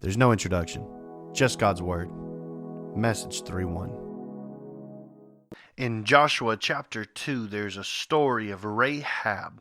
There's no introduction, just God's Word. Message 3:1. In Joshua chapter 2, there's a story of Rahab.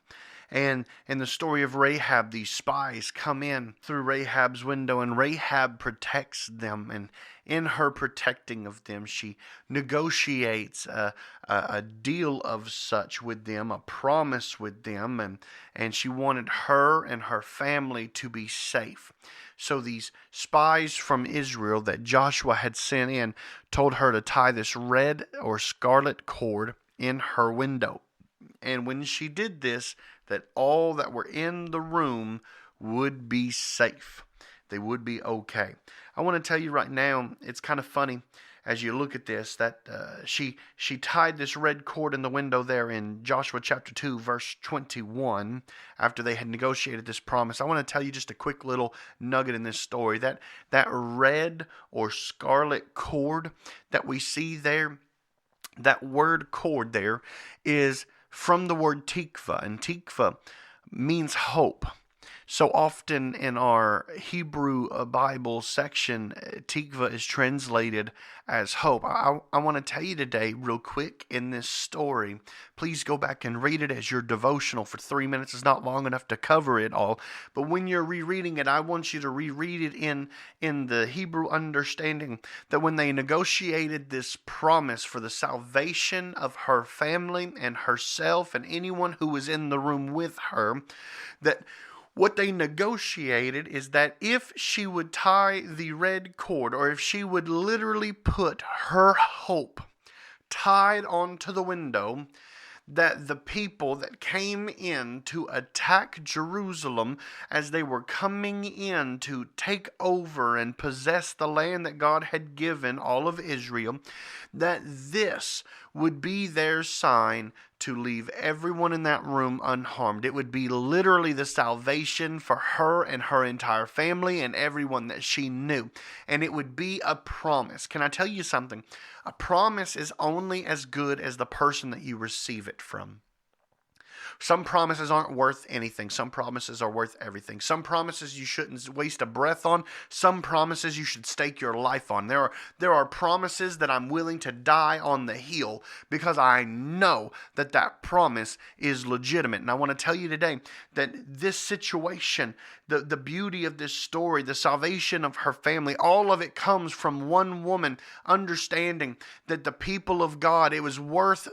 And in the story of Rahab, these spies come in through Rahab's window, and Rahab protects them. And in her protecting of them, she negotiates a deal of such with them, a promise with them, and she wanted her and her family to be safe. So these spies from Israel that Joshua had sent in told her to tie this red or scarlet cord in her window. And when she did this, that all that were in the room would be safe. They would be okay. I want to tell you right now, it's kind of funny as you look at this, that she tied this red cord in the window there in Joshua chapter 2, verse 21, after they had negotiated this promise. I want to tell you just a quick little nugget in this story. That red or scarlet cord that we see there, that word cord there is from the word tikva, and tikva means hope. So often in our Hebrew Bible section, tikva is translated as hope. I want to tell you today, real quick, in this story, please go back and read it as your devotional for 3 minutes. It's not long enough to cover it all. But when you're rereading it, I want you to reread it in the Hebrew understanding that when they negotiated this promise for the salvation of her family and herself and anyone who was in the room with her, that what they negotiated is that if she would tie the red cord, or if she would literally put her hope tied onto the window, that the people that came in to attack Jerusalem as they were coming in to take over and possess the land that God had given all of Israel, that this would be their sign to leave everyone in that room unharmed. It would be literally the salvation for her and her entire family and everyone that she knew. And it would be a promise. Can I tell you something? A promise is only as good as the person that you receive it from. Some promises aren't worth anything. Some promises are worth everything. Some promises you shouldn't waste a breath on. Some promises you should stake your life on. There are promises that I'm willing to die on the hill because I know that that promise is legitimate. And I want to tell you today that this situation, the beauty of this story, the salvation of her family, all of it comes from one woman understanding that the people of God, it was worth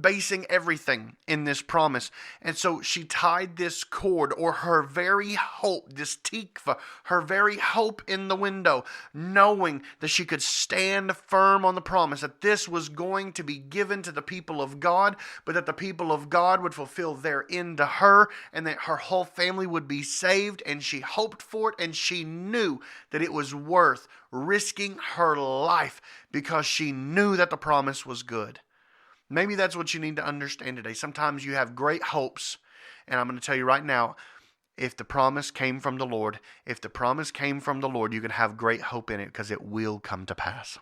basing everything in this promise. And so she tied this cord, or her very hope, this tikva, her very hope in the window, knowing that she could stand firm on the promise that this was going to be given to the people of God, but that the people of God would fulfill their end to her, and that her whole family would be saved. And she hoped for it, and she knew that it was worth risking her life because she knew that the promise was good. Maybe that's what you need to understand today. Sometimes you have great hopes, and I'm going to tell you right now, if the promise came from the Lord, you can have great hope in it because it will come to pass.